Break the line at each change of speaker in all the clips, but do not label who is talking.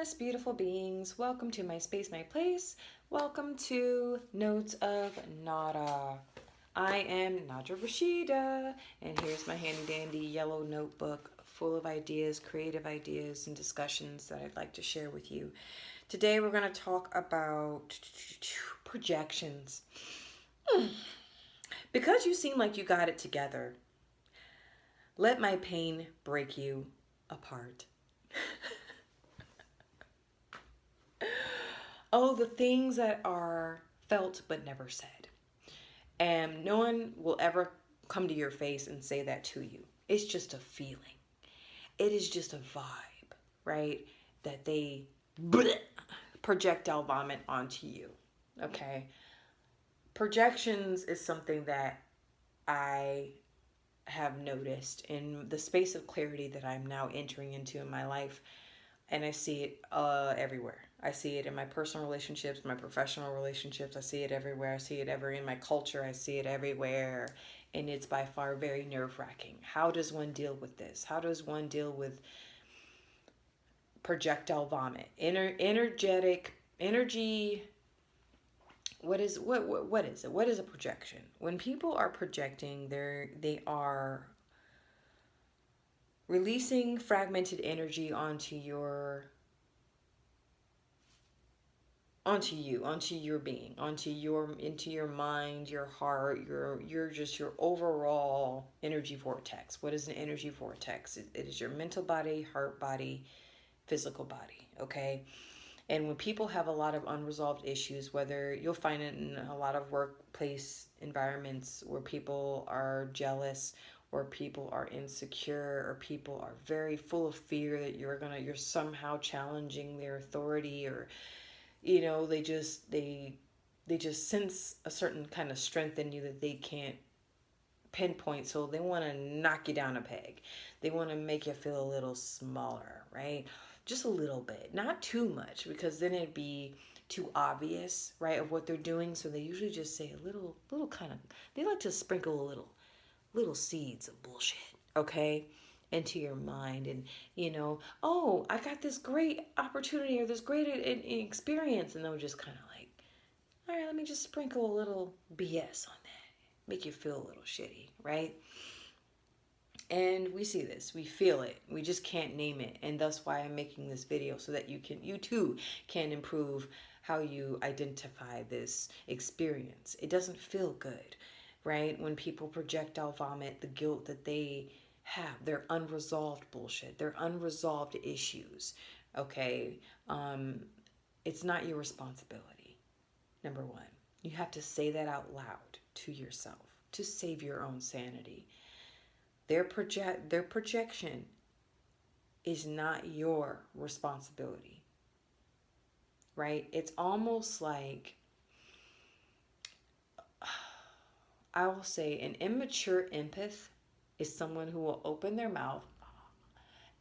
Wellness, beautiful beings. Welcome to my space, my place. Welcome to Notes of Nada. I am Nadra Rashida, and here's my handy dandy yellow notebook full of ideas, creative ideas, and discussions that I'd like to share with you. Today we're going to talk about projections. Because you seem like you got it together, let my pain break you apart. Oh, the things that are felt but never said. And no one will ever come to your face and say that to you. It's just a feeling. It is just a vibe, right? That they projectile vomit onto you. Okay? Projections is something that I have noticed in the space of clarity that I'm now entering into in my life. And I see it everywhere. I see it in my personal relationships, my professional relationships. I see it everywhere. I see it ever in my culture. I see it everywhere. And it's by far very nerve-wracking. How does one deal with this? How does one deal with projectile vomit? Energetic energy. What is it? What is a projection? When people are projecting, they are releasing fragmented energy onto your being, into your mind, your heart, your overall energy vortex. What is an energy vortex? It is your mental body, heart body, physical body, okay? And when people have a lot of unresolved issues, whether you'll find it in a lot of workplace environments where people are jealous, or people are insecure, or people are very full of fear that you're somehow challenging their authority, or they just sense a certain kind of strength in you that they can't pinpoint, so they want to knock you down a peg. They want to make you feel a little smaller, right? Just a little bit, not too much, because then it'd be too obvious, right, of what they're doing. So they usually just say a little kind of, they like to sprinkle a little seeds of bullshit, okay, into your mind. And oh, I got this great opportunity or this great experience, and they'll just kind of like, all right, let me just sprinkle a little BS on that, make you feel a little shitty, right? And we see this, we feel it, we just can't name it. And that's why I'm making this video, so that you too can improve how you identify this experience. It doesn't feel good, right? When people projectile vomit the guilt that they have, their unresolved bullshit, their unresolved issues, okay? It's not your responsibility. Number one, you have to say that out loud to yourself to save your own sanity. Their projection is not your responsibility, right? It's almost like, I will say, an immature empath is someone who will open their mouth,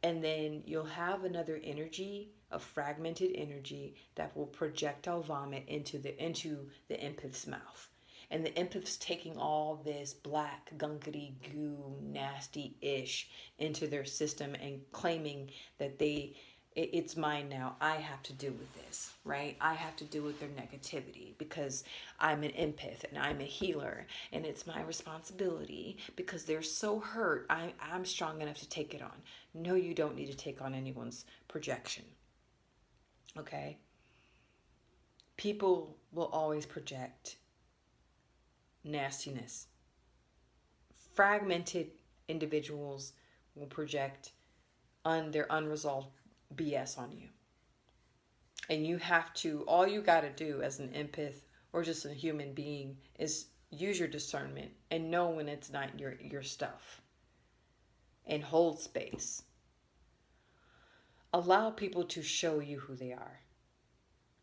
and then you'll have another energy, a fragmented energy, that will projectile vomit into the empath's mouth. And the empath's taking all this black gunkety goo nasty ish into their system and claiming that it's mine now. I have to deal with this, right? I have to deal with their negativity because I'm an empath and I'm a healer, and it's my responsibility because they're so hurt. I'm strong enough to take it on. No, you don't need to take on anyone's projection, okay? People will always project nastiness. Fragmented individuals will project their unresolved BS on you. And all you got to do as an empath or just a human being is use your discernment and know when it's not your stuff. And hold space. Allow people to show you who they are.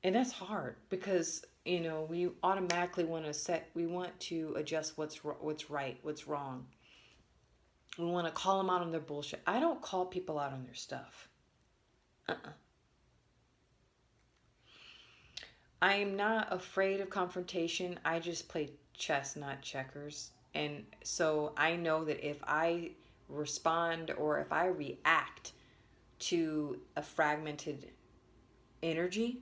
And that's hard because, we automatically want to adjust what's right, what's wrong. We want to call them out on their bullshit. I don't call people out on their stuff. I am not afraid of confrontation. I just play chess, not checkers. And so I know that if I respond or if I react to a fragmented energy,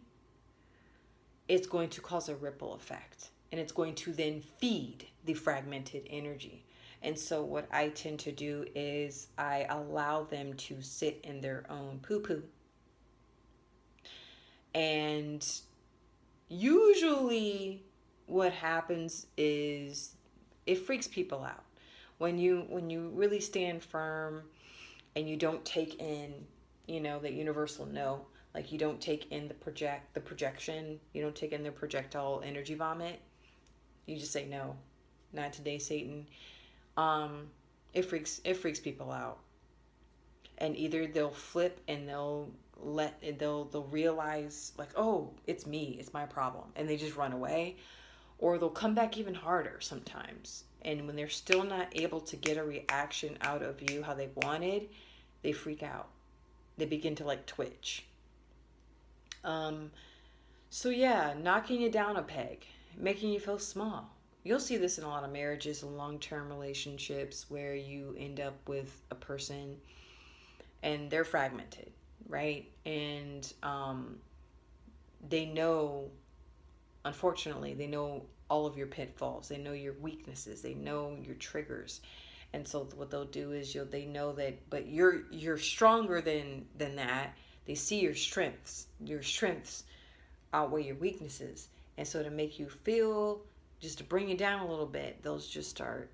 it's going to cause a ripple effect. And it's going to then feed the fragmented energy. And so what I tend to do is I allow them to sit in their own poo-poo. And usually what happens is it freaks people out. When you really stand firm and you don't take in, the universal no, like you don't take in the projection, you don't take in the projectile energy vomit. You just say no, not today, Satan. It freaks people out, and either they'll flip and they'll realize like, oh, it's me, it's my problem, and they just run away, or they'll come back even harder sometimes. And when they're still not able to get a reaction out of you how they wanted, they freak out. They begin to like twitch. So yeah, knocking you down a peg, making you feel small. You'll see this in a lot of marriages and long-term relationships where you end up with a person and they're fragmented, right? And they know, unfortunately, they know all of your pitfalls. They know your weaknesses. They know your triggers. And so what they'll do is they know that, but you're stronger than that. They see your strengths. Your strengths outweigh your weaknesses. And so to make you feel, just to bring you down a little bit, they'll just start,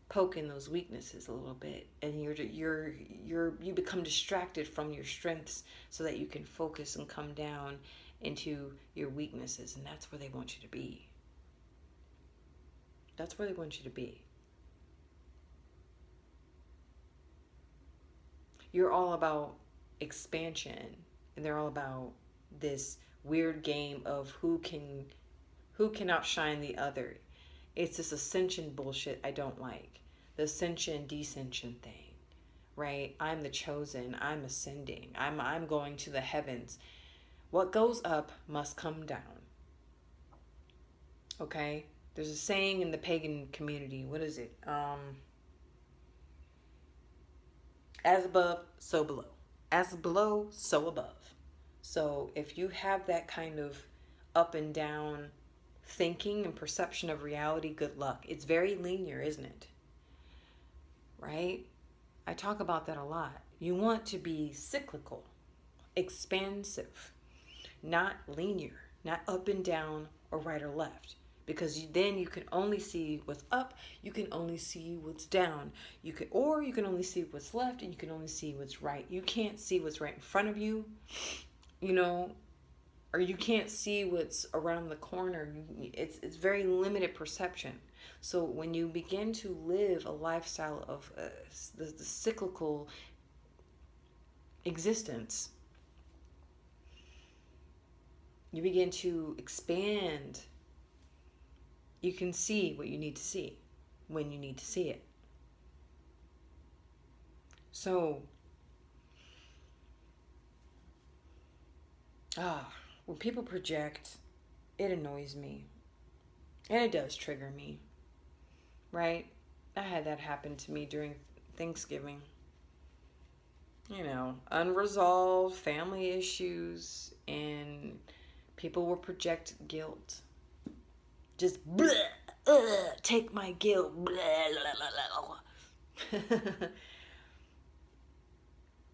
poking those weaknesses a little bit, and you become distracted from your strengths so that you can focus and come down into your weaknesses, and that's where they want you to be. That's where they want you to be. You're all about expansion, and they're all about this weird game of who can outshine the other. It's this ascension bullshit I don't like. The ascension descension thing, right? I'm the chosen. I'm ascending. I'm going to the heavens. What goes up must come down. Okay? There's a saying in the pagan community. What is it? As above, so below. As below, so above. So if you have that kind of up and down thinking and perception of reality, good luck. It's very linear, isn't it? Right? I talk about that a lot. You want to be cyclical, expansive, not linear, not up and down or right or left. Because then you can only see what's up, you can only see what's down. You can only see what's left, and you can only see what's right. You can't see what's right in front of you, or you can't see what's around the corner. It's very limited perception. So when you begin to live a lifestyle of the cyclical existence, you begin to expand. You can see what you need to see when you need to see it. So, when people project, it annoys me. And it does trigger me. Right? I had that happen to me during Thanksgiving. Unresolved family issues, and people will project guilt. Just take my guilt.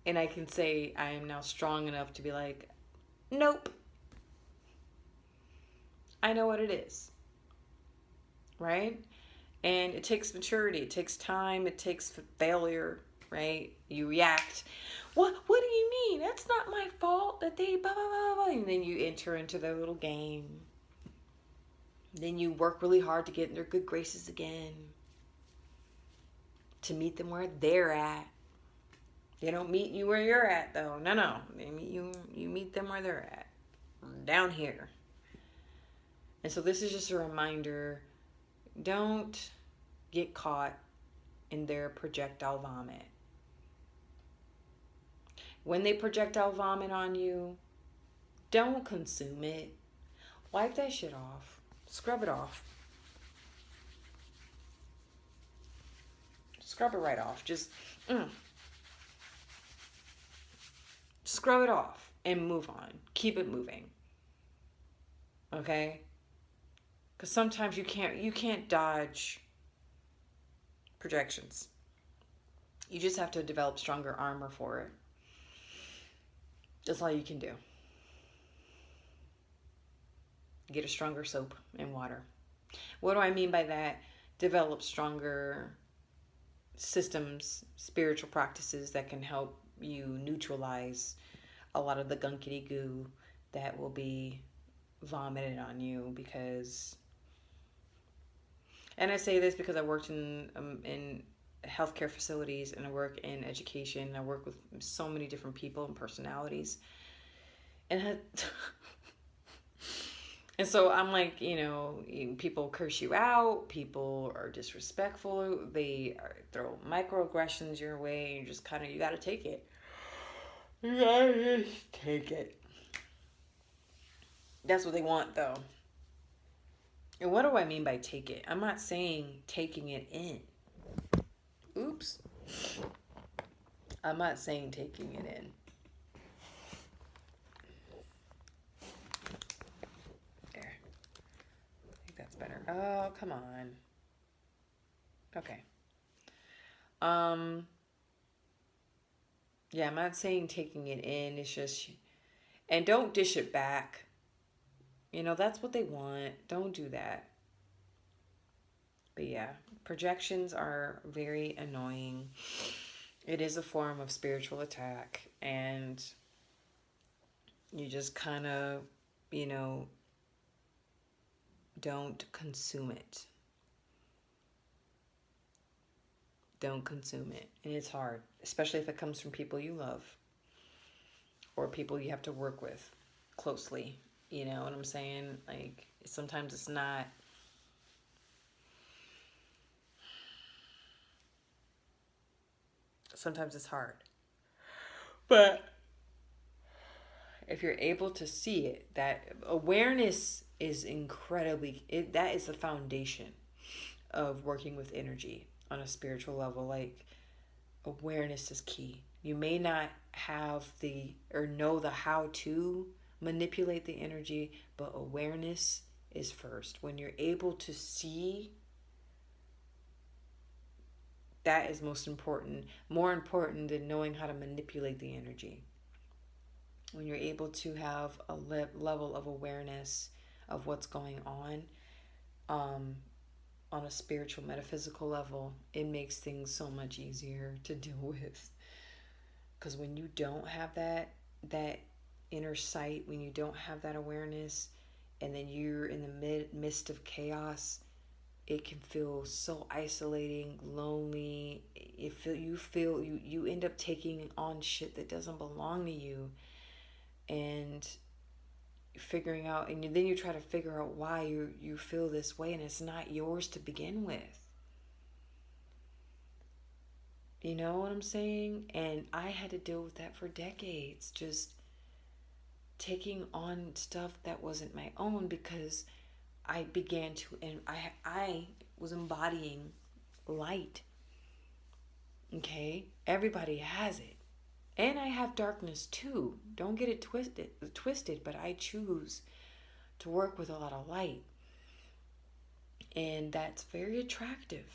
And I can say I am now strong enough to be like, nope. I know what it is. Right? And it takes maturity. It takes time. It takes failure. Right? You react. What do you mean? That's not my fault that they blah, blah, blah, blah. And then you enter into their little game. Then you work really hard to get in their good graces again. To meet them where they're at. They don't meet you where you're at, though. No. They meet you meet them where they're at. Down here. And so this is just a reminder. Don't get caught in their projectile vomit. When they projectile vomit on you, don't consume it. Wipe that shit off. Scrub it off. Scrub it right off. Just scrub it off and move on. Keep it moving. Okay? Because sometimes you can't dodge projections. You just have to develop stronger armor for it. That's all you can do. Get a stronger soap and water. What do I mean by that? Develop stronger systems, spiritual practices that can help you neutralize a lot of the gunkety goo that will be vomited on you. Because, and I say this because I worked in healthcare facilities, and I work in education, and I work with so many different people and personalities, and and so I'm like, people curse you out, people are disrespectful, they throw microaggressions your way, and you just kind of, you gotta take it. You gotta just take it. That's what they want, though. And what do I mean by take it? I'm not saying taking it in. Oops. I'm not saying taking it in. There. I think that's better. Oh, come on. Okay. Yeah, I'm not saying taking it in. It's just, and don't dish it back. That's what they want. Don't do that. But yeah, projections are very annoying. It is a form of spiritual attack, and you just kind of, don't consume it. Don't consume it. And it's hard, especially if it comes from people you love or people you have to work with closely. You know what I'm saying? Like, sometimes it's not. Sometimes it's hard. But if you're able to see it, that awareness is that is the foundation of working with energy on a spiritual level. Like, awareness is key. You may not have or know the how to manipulate the energy, but awareness is first. When you're able to see, that is most important, more important than knowing how to manipulate the energy. When you're able to have a level of awareness of what's going on a spiritual, metaphysical level, it makes things so much easier to deal with. Because when you don't have that inner sight, when you don't have that awareness, and then you're in the midst of chaos, it can feel so isolating, lonely. You end up taking on shit that doesn't belong to you, and figuring out, and then you try to figure out why you feel this way, and it's not yours to begin with. You know what I'm saying? And I had to deal with that for decades, just taking on stuff that wasn't my own, because I began to, and I was embodying light. Okay? Everybody has it. And I have darkness too. Don't get it twisted, but I choose to work with a lot of light. And that's very attractive,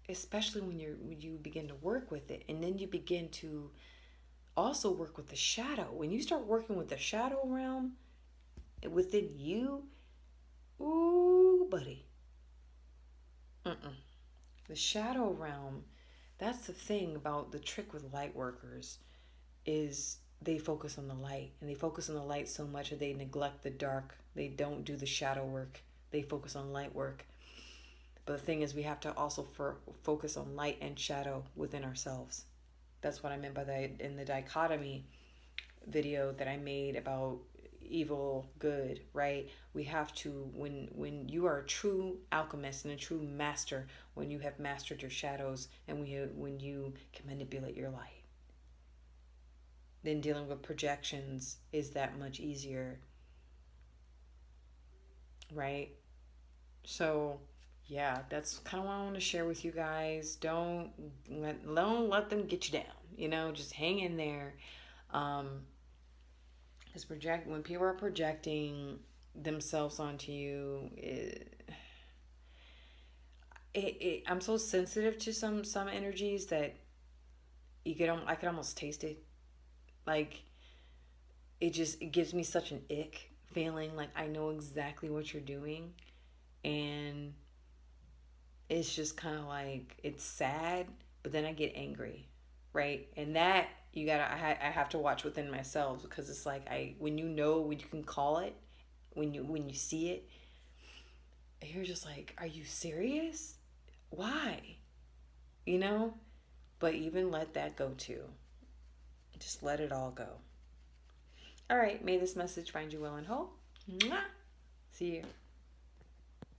especially when you begin to work with it, and then you begin to also work with the shadow. When you start working with the shadow realm within you, ooh, buddy. The shadow realm, that's the thing about the trick with light workers, is they focus on the light, and they focus on the light so much that they neglect the dark. They don't do the shadow work. They focus on light work. But the thing is, we have to also focus on light and shadow within ourselves. That's what I meant by that in the dichotomy video that I made about evil, good, right? We have to, when you are a true alchemist and a true master, when you have mastered your shadows, and when you can manipulate your light, then dealing with projections is that much easier, right? So yeah, that's kind of what I want to share with you guys. Don't let them get you down. Just hang in there. Because when people are projecting themselves onto you, I'm so sensitive to some energies that I could almost taste it. Like it gives me such an ick feeling. Like I know exactly what you're doing, and it's just kind of like it's sad, but then I get angry, right? And that I have to watch within myself, because it's like when you know, when you can call it, when you see it, you're just like, are you serious? Why? You know? But even let that go too. Just let it all go. All right, may this message find you well and whole. Mwah! See you.